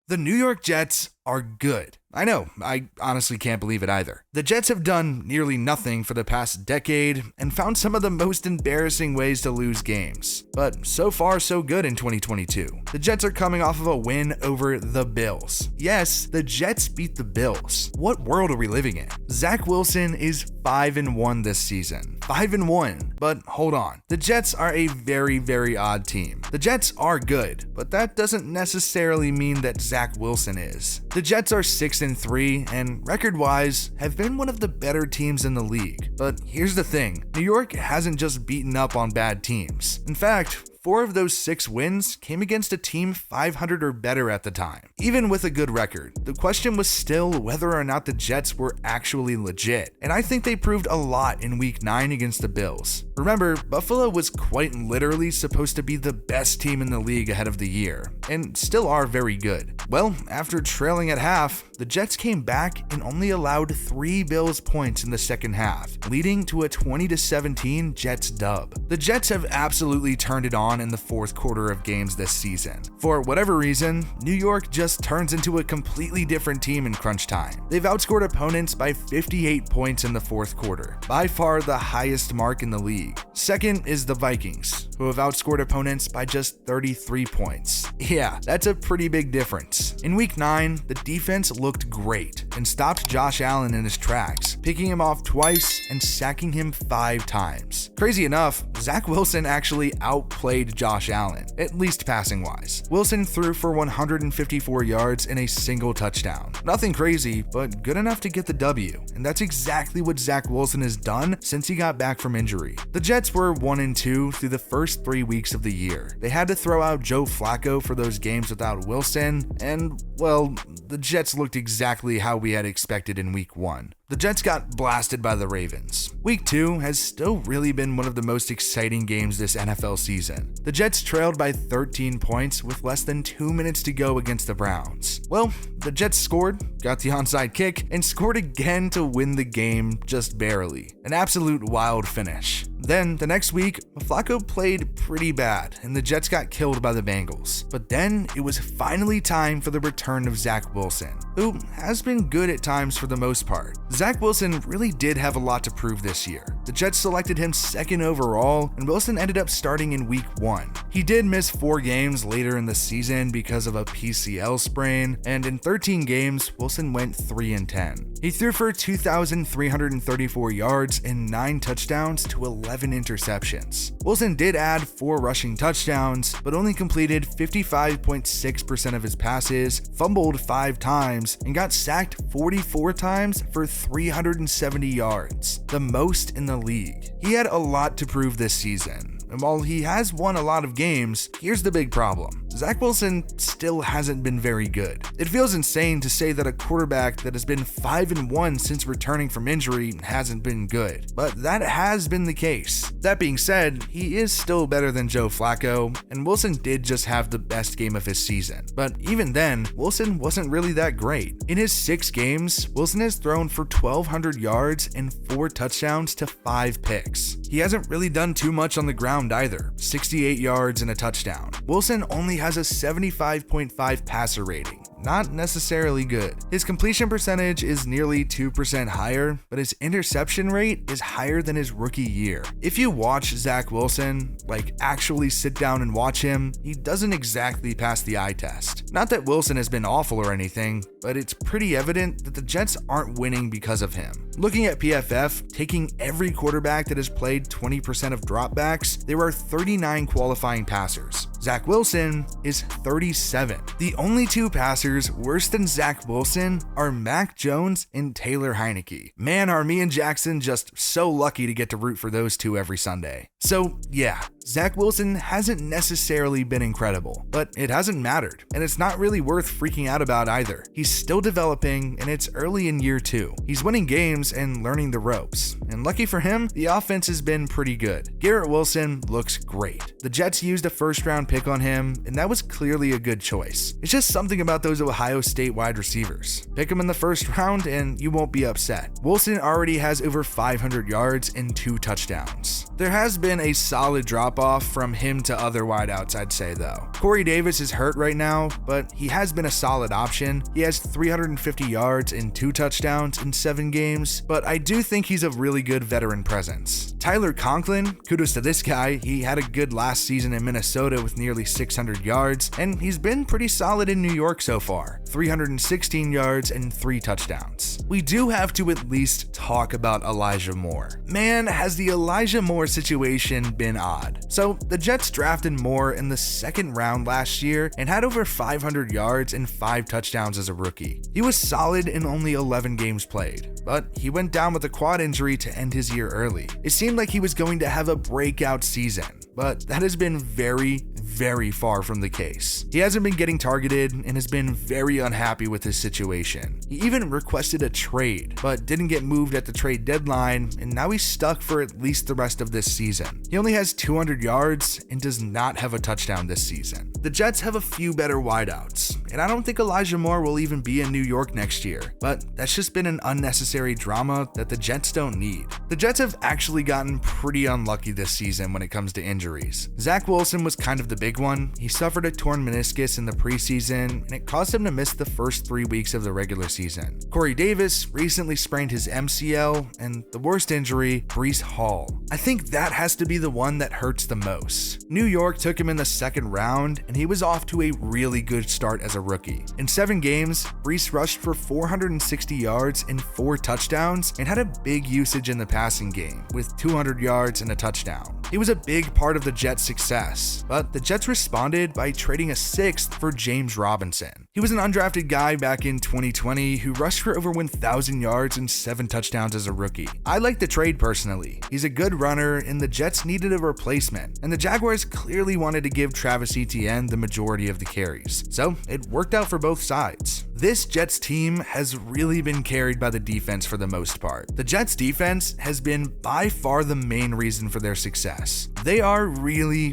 The New York Jets are good. I know, I honestly can't believe it either. The Jets have done nearly nothing for the past decade and found some of the most embarrassing ways to lose games. But so far, so good in 2022. The Jets are coming off of a win over the Bills. Yes, the Jets beat the Bills. What world are we living in? Zach Wilson is 5-1 this season. 5-1. But hold on. The Jets are a very, very odd team. The Jets are good, but that doesn't necessarily mean that Zach Wilson is. The Jets are 6-3 and record-wise have been one of the better teams in the league. But here's the thing, New York hasn't just beaten up on bad teams. In fact, 4 of those 6 wins came against a team 500 or better at the time. Even with a good record, the question was still whether or not the Jets were actually legit, and I think they proved a lot in Week 9 against the Bills. Remember, Buffalo was quite literally supposed to be the best team in the league ahead of the year, and still are very good. Well, after trailing at half, the Jets came back and only allowed 3 Bills points in the second half, leading to a 20-17 Jets dub. The Jets have absolutely turned it on in the fourth quarter of games this season. For whatever reason, New York just turns into a completely different team in crunch time. They've outscored opponents by 58 points in the fourth quarter, by far the highest mark in the league. Second is the Vikings, who have outscored opponents by just 33 points. Yeah, that's a pretty big difference. In Week 9, the defense looked great and stopped Josh Allen in his tracks, picking him off twice and sacking him 5 times. Crazy enough, Zach Wilson actually outplayed Josh Allen, at least passing-wise. Wilson threw for 154 yards and a single touchdown. Nothing crazy, but good enough to get the W, and that's exactly what Zach Wilson has done since he got back from injury. The Jets were 1-2 through the first 3 weeks of the year. They had to throw out Joe Flacco for those games without Wilson, and, well, the Jets looked exactly how we had expected in Week 1. The Jets got blasted by the Ravens. Week 2 has still really been one of the most exciting games this NFL season. The Jets trailed by 13 points with less than 2 minutes to go against the Browns. Well, the Jets scored, got the onside kick, and scored again to win the game just barely. An absolute wild finish. Then, the next week, Flacco played pretty bad, and the Jets got killed by the Bengals. But then, it was finally time for the return of Zach Wilson, who has been good at times for the most part. Zach Wilson really did have a lot to prove this year. The Jets selected him 2nd overall, and Wilson ended up starting in Week 1. He did miss 4 games later in the season because of a PCL sprain, and in 13 games, Wilson went 3-10. He threw for 2,334 yards and 9 touchdowns to 11 interceptions. Wilson did add 4 rushing touchdowns, but only completed 55.6% of his passes, fumbled 5 times, and got sacked 44 times for 370 yards, the most in the league. He had a lot to prove this season. And while he has won a lot of games, here's the big problem. Zach Wilson still hasn't been very good. It feels insane to say that a quarterback that has been 5-1 since returning from injury hasn't been good, but that has been the case. That being said, he is still better than Joe Flacco, and Wilson did just have the best game of his season. But even then, Wilson wasn't really that great. In his 6 games, Wilson has thrown for 1,200 yards and 4 touchdowns to 5 picks. He hasn't really done too much on the ground either, 68 yards and a touchdown. Wilson only has a 75.5 passer rating. Not necessarily good. His completion percentage is nearly 2% higher, but his interception rate is higher than his rookie year. If you watch Zach Wilson, like actually sit down and watch him, he doesn't exactly pass the eye test. Not that Wilson has been awful or anything, but it's pretty evident that the Jets aren't winning because of him. Looking at PFF, taking every quarterback that has played 20% of dropbacks, there are 39 qualifying passers. Zach Wilson is 37. The only 2 passers worse than Zach Wilson are Mac Jones and Taylor Heineke. Man, are me and Jackson just so lucky to get to root for those 2 every Sunday. So yeah, Zach Wilson hasn't necessarily been incredible, but it hasn't mattered, and it's not really worth freaking out about either. He's still developing, and it's early in year 2. He's winning games and learning the ropes, and lucky for him, the offense has been pretty good. Garrett Wilson looks great. The Jets used a first-round pick on him, and that was clearly a good choice. It's just something about those Ohio State wide receivers. Pick him in the first round, and you won't be upset. Wilson already has over 500 yards and 2 touchdowns. There has been a solid drop-off from him to other wideouts, I'd say, though. Corey Davis is hurt right now, but he has been a solid option. He has 350 yards and 2 touchdowns in 7 games, but I do think he's a really good veteran presence. Tyler Conklin, kudos to this guy. He had a good last season in Minnesota with nearly 600 yards, and he's been pretty solid in New York so far. 316 yards and 3 touchdowns. We do have to at least talk about Elijah Moore. Man, has the Elijah Moore situation been odd. So the Jets drafted Moore in the 2nd round last year and had over 500 yards and 5 touchdowns as a rookie. He was solid in only 11 games played, but he went down with a quad injury to end his year early. It seemed like he was going to have a breakout season, but that has been very far from the case. He hasn't been getting targeted and has been very unhappy with his situation. He even requested a trade, but didn't get moved at the trade deadline, and now he's stuck for at least the rest of this season. He only has 200 yards and does not have a touchdown this season. The Jets have a few better wideouts, and I don't think Elijah Moore will even be in New York next year, but that's just been an unnecessary drama that the Jets don't need. The Jets have actually gotten pretty unlucky this season when it comes to injuries. Zach Wilson was kind of the big one. He suffered a torn meniscus in the preseason, and it caused him to miss the first 3 weeks of the regular season. Corey Davis recently sprained his MCL, and the worst injury, Breece Hall. I think that has to be the one that hurts the most. New York took him in the 2nd round, and he was off to a really good start as a rookie. In 7 games, Breece rushed for 460 yards and 4 touchdowns, and had a big usage in the passing game, with 200 yards and a touchdown. He was a big part of the Jets' success, but the Jets responded by trading a 6th for James Robinson. He was an undrafted guy back in 2020 who rushed for over 1,000 yards and 7 touchdowns as a rookie. I like the trade personally. He's a good runner, and the Jets needed a replacement, and the Jaguars clearly wanted to give Travis Etienne the majority of the carries, so it worked out for both sides. This Jets team has really been carried by the defense for the most part. The Jets defense has been by far the main reason for their success. They are really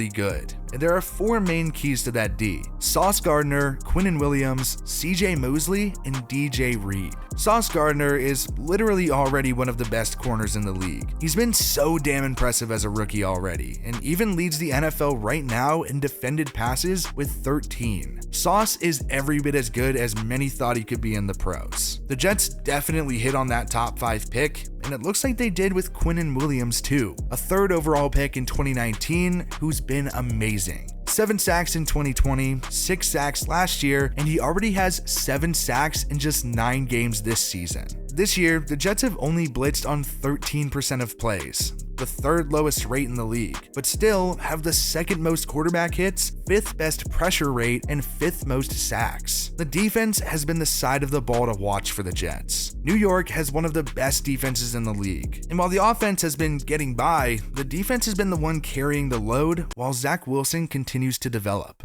good. And there are 4 main keys to that D: Sauce Gardner, Quinnen Williams, CJ Mosley, and DJ Reed. Sauce Gardner is literally already one of the best corners in the league. He's been so damn impressive as a rookie already, and even leads the NFL right now in defended passes with 13. Sauce is every bit as good as many thought he could be in the pros. The Jets definitely hit on that top 5 pick, and it looks like they did with Quinnen Williams too, a 3rd overall pick in 2019 who's been amazing. 7 sacks in 2020, 6 sacks last year, and he already has 7 sacks in just 9 games this season. This year, the Jets have only blitzed on 13% of plays, the 3rd lowest rate in the league, but still have the 2nd most quarterback hits, 5th best pressure rate, and 5th most sacks. The defense has been the side of the ball to watch for the Jets. New York has one of the best defenses in the league, and while the offense has been getting by, the defense has been the one carrying the load while Zach Wilson continues to develop.